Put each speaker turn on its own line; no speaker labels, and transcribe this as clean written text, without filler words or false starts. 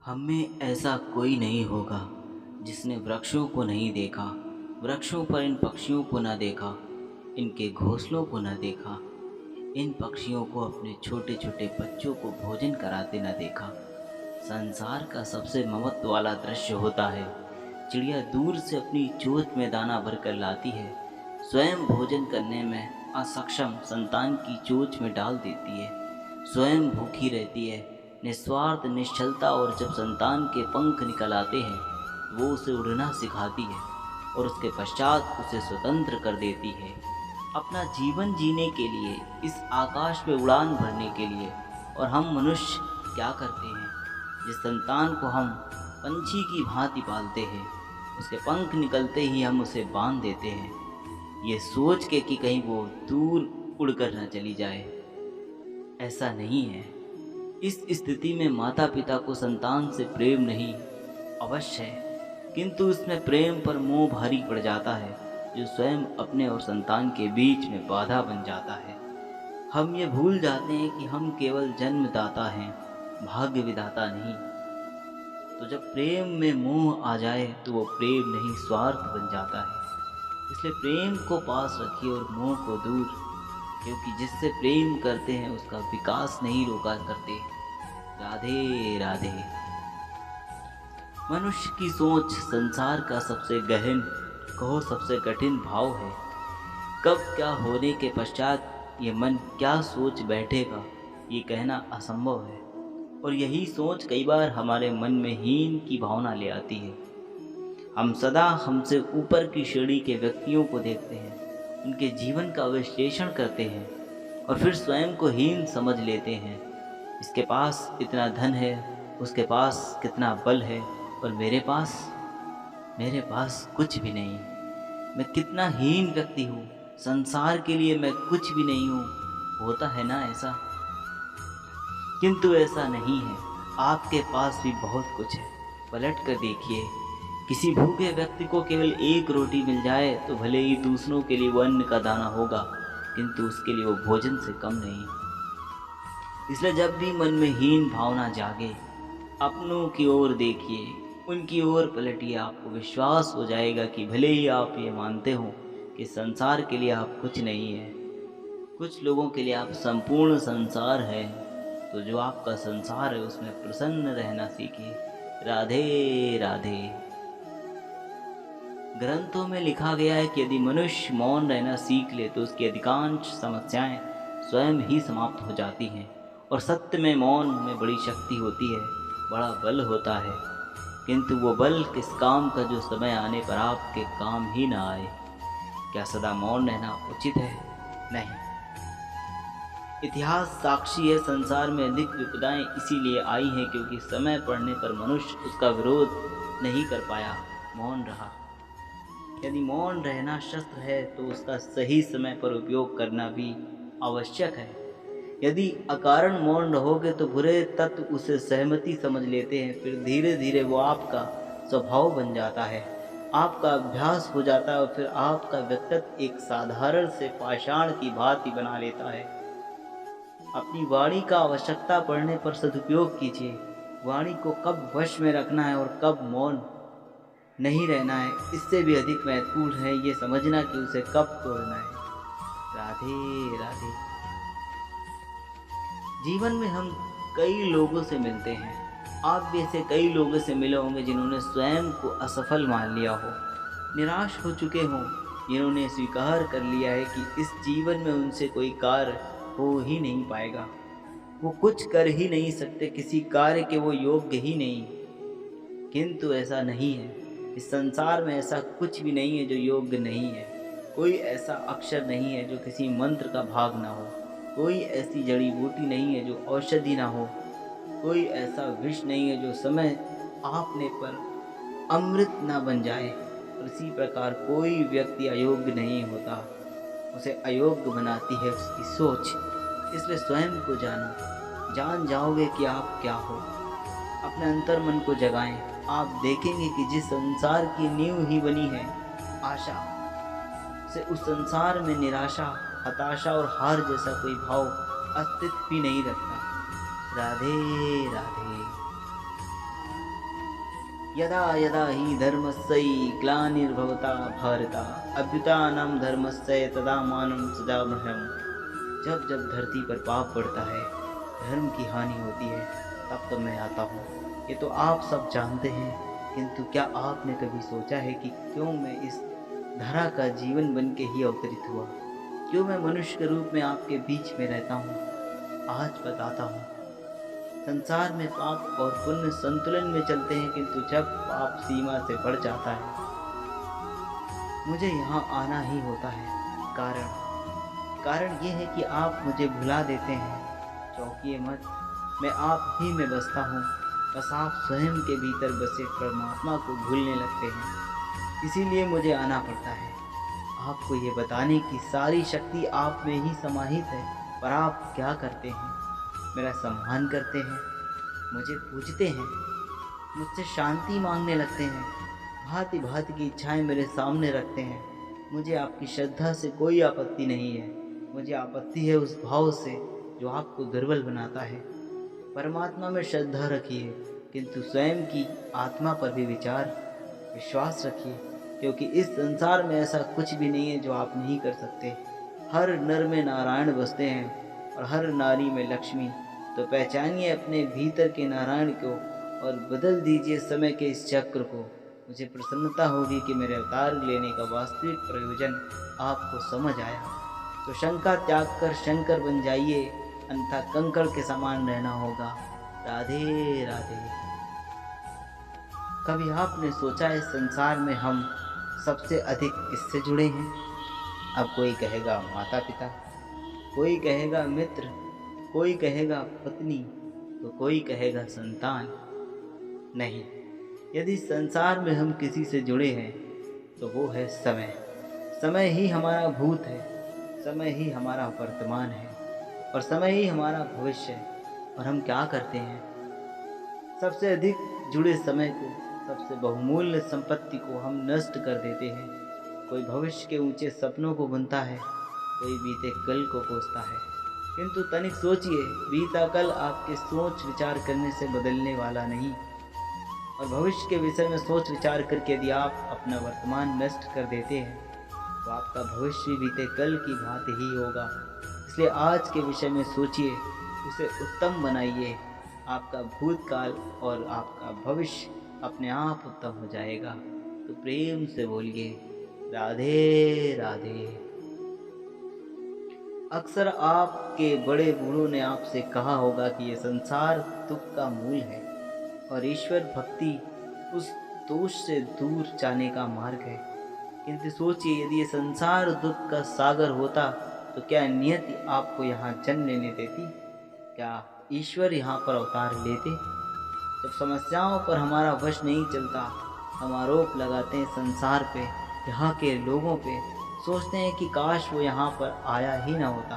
हम में ऐसा कोई नहीं होगा जिसने वृक्षों को नहीं देखा, वृक्षों पर इन पक्षियों को न देखा, इनके घोंसलों को न देखा, इन पक्षियों को अपने छोटे छोटे बच्चों को भोजन कराते न देखा। संसार का सबसे ममत्व वाला दृश्य होता है। चिड़िया दूर से अपनी चोंच में दाना भरकर लाती है, स्वयं भोजन करने में असक्षम संतान की चोंच में डाल देती है, स्वयं भूखी रहती है, निस्वार्थ निश्चलता। और जब संतान के पंख निकल आते हैं वो उसे उड़ना सिखाती है और उसके पश्चात उसे स्वतंत्र कर देती है अपना जीवन जीने के लिए, इस आकाश में उड़ान भरने के लिए। और हम मनुष्य क्या करते हैं? जिस संतान को हम पंछी की भांति पालते हैं, उसके पंख निकलते ही हम उसे बांध देते हैं, ये सोच के कि कहीं वो दूर उड़कर न चली जाए। ऐसा नहीं है। इस स्थिति में माता पिता को संतान से प्रेम नहीं, अवश्य है, किंतु इसमें प्रेम पर मोह भारी पड़ जाता है, जो स्वयं अपने और संतान के बीच में बाधा बन जाता है। हम ये भूल जाते हैं कि हम केवल जन्मदाता हैं, भाग्य विधाता नहीं। तो जब प्रेम में मोह आ जाए तो वो प्रेम नहीं, स्वार्थ बन जाता है। इसलिए प्रेम को पास रखिए और मोह को दूर, क्योंकि जिससे प्रेम करते हैं उसका विकास नहीं रोका करते। राधे राधे। मनुष्य की सोच संसार का सबसे गहन, कहो सबसे कठिन भाव है। कब क्या होने के पश्चात ये मन क्या सोच बैठेगा, ये कहना असंभव है। और यही सोच कई बार हमारे मन में हीन की भावना ले आती है। हम सदा हमसे ऊपर की श्रेणी के व्यक्तियों को देखते हैं, उनके जीवन का विश्लेषण करते हैं और फिर स्वयं को हीन समझ लेते हैं। इसके पास इतना धन है, उसके पास कितना बल है, और मेरे पास कुछ भी नहीं। मैं कितना हीन व्यक्ति हूँ, संसार के लिए मैं कुछ भी नहीं हूँ। होता है ना ऐसा? किंतु ऐसा नहीं है, आपके पास भी बहुत कुछ है। पलट कर देखिए, किसी भूखे व्यक्ति को केवल एक रोटी मिल जाए तो भले ही दूसरों के लिए वो अन्न का दाना होगा, किंतु उसके लिए वो भोजन से कम नहीं। इसलिए जब भी मन में हीन भावना जागे, अपनों की ओर देखिए, उनकी ओर पलटिए। आपको विश्वास हो जाएगा कि भले ही आप ये मानते हो कि संसार के लिए आप कुछ नहीं है, कुछ लोगों के लिए आप संपूर्ण संसार है, तो जो आपका संसार है उसमें प्रसन्न रहना सीखिए। राधे राधे। ग्रंथों में लिखा गया है कि यदि मनुष्य मौन रहना सीख ले तो उसकी अधिकांश समस्याएं स्वयं ही समाप्त हो जाती हैं। और सत्य में मौन में बड़ी शक्ति होती है, बड़ा बल होता है, किंतु वो बल किस काम का जो समय आने पर आपके काम ही ना आए। क्या सदा मौन रहना उचित है? नहीं। इतिहास साक्षी है, संसार में अधिक विपदाएं इसीलिए आई हैं क्योंकि समय पड़ने पर मनुष्य उसका विरोध नहीं कर पाया, मौन रहा। यदि मौन रहना शस्त्र है तो उसका सही समय पर उपयोग करना भी आवश्यक है। यदि अकारण मौन रहोगे तो बुरे तत्व उसे सहमति समझ लेते हैं, फिर धीरे धीरे वो आपका स्वभाव बन जाता है, आपका अभ्यास हो जाता है, और फिर आपका व्यक्तित्व एक साधारण से पाषाण की भांति बना लेता है। अपनी वाणी का आवश्यकता पड़ने पर सदुपयोग कीजिए। वाणी को कब वश में रखना है और कब मौन नहीं रहना है, इससे भी अधिक महत्वपूर्ण है ये समझना कि उसे कब तोड़ना है। राधे राधे। जीवन में हम कई लोगों से मिलते हैं, आप भी ऐसे कई लोगों से मिले होंगे जिन्होंने स्वयं को असफल मान लिया हो, निराश हो चुके हों, जिन्होंने स्वीकार कर लिया है कि इस जीवन में उनसे कोई कार्य हो ही नहीं पाएगा, वो कुछ कर ही नहीं सकते, किसी कार्य के वो योग्य ही नहीं। किंतु ऐसा नहीं है, इस संसार में ऐसा कुछ भी नहीं है जो योग्य नहीं है। कोई ऐसा अक्षर नहीं है जो किसी मंत्र का भाग ना हो, कोई ऐसी जड़ी बूटी नहीं है जो औषधि ना हो, कोई ऐसा विष नहीं है जो समय आपने पर अमृत ना बन जाए। और इसी प्रकार कोई व्यक्ति अयोग्य नहीं होता, उसे अयोग्य बनाती है उसकी सोच। इसलिए स्वयं को जानो, जान जाओगे कि आप क्या हो। अपने अंतर मन को जगाएं, आप देखेंगे कि जिस संसार की नींव ही बनी है आशा से, उस संसार में निराशा, हताशा और हार जैसा कोई भाव अस्तित्व भी नहीं रखता। राधे राधे। यदा यदा हि धर्मस्य ग्लानिर्भवता भारत अभ्युत्थानं धर्मस्य तदात्मानं सदाम्यहम्। जब जब धरती पर पाप बढ़ता है, धर्म की हानि होती है, तब तो मैं आता हूँ। ये तो आप सब जानते हैं, किंतु क्या आपने कभी सोचा है कि क्यों मैं इस धरा का जीवन बन के ही अवतरित हुआ? क्यों मैं मनुष्य के रूप में आपके बीच में रहता हूँ? आज बताता हूँ। संसार में पाप और पुण्य संतुलन में चलते हैं, किंतु जब पाप सीमा से बढ़ जाता है, मुझे यहाँ आना ही होता है। कारण ये है कि आप मुझे भुला देते हैं। चौंकिए मत, मैं आप ही में बसता हूँ। बस आप स्वयं के भीतर बसे परमात्मा को भूलने लगते हैं, इसीलिए मुझे आना पड़ता है। आपको ये बताने की सारी शक्ति आप में ही समाहित है, पर आप क्या करते हैं? मेरा सम्मान करते हैं, मुझे पूजते हैं, मुझसे शांति मांगने लगते हैं, भांति भांति की इच्छाएं मेरे सामने रखते हैं। मुझे आपकी श्रद्धा से कोई आपत्ति नहीं है, मुझे आपत्ति है उस भाव से जो आपको दुर्बल बनाता है। परमात्मा में श्रद्धा रखिए, किंतु स्वयं की आत्मा पर भी विश्वास रखिए, क्योंकि इस संसार में ऐसा कुछ भी नहीं है जो आप नहीं कर सकते। हर नर में नारायण बसते हैं और हर नारी में लक्ष्मी। तो पहचानिए अपने भीतर के नारायण को और बदल दीजिए समय के इस चक्र को। मुझे प्रसन्नता होगी कि मेरे अवतार लेने का वास्तविक प्रयोजन आपको समझ आया। तो शंका त्याग कर शंकर बन जाइए, अन्यथा कंकड़ के समान रहना होगा। राधे राधे। कभी आपने सोचा है संसार में हम सबसे अधिक किससे जुड़े हैं? अब कोई कहेगा माता पिता, कोई कहेगा मित्र, कोई कहेगा पत्नी, तो कोई कहेगा संतान। नहीं, यदि संसार में हम किसी से जुड़े हैं तो वो है समय। समय ही हमारा भूत है, समय ही हमारा वर्तमान है और समय ही हमारा भविष्य है। और हम क्या करते हैं? सबसे अधिक जुड़े समय को, सबसे बहुमूल्य संपत्ति को हम नष्ट कर देते हैं। कोई भविष्य के ऊंचे सपनों को बुनता है, कोई बीते कल को कोसता है। किंतु तनिक सोचिए, बीता कल आपके सोच विचार करने से बदलने वाला नहीं, और भविष्य के विषय में सोच विचार करके यदि आप अपना वर्तमान नष्ट कर देते हैं तो आपका भविष्य भी बीते कल की भांति ही होगा। इसलिए आज के विषय में सोचिए, उसे उत्तम बनाइए। आपका भूतकाल और आपका भविष्य अपने आप उत्तम हो जाएगा। तो प्रेम से बोलिए राधे राधे। अक्सर आपके बड़े बूढ़ों ने आपसे कहा होगा कि यह संसार दुख का मूल है और ईश्वर भक्ति उस दोष से दूर जाने का मार्ग है। किंतु सोचिए, यदि ये संसार दुख का सागर होता तो क्या नियति आपको यहाँ जन्म लेने देती? क्या ईश्वर यहाँ पर अवतार लेते? जब समस्याओं पर हमारा वश नहीं चलता, हम आरोप लगाते हैं संसार पे, यहाँ के लोगों पे, सोचते हैं कि काश वो यहाँ पर आया ही ना होता।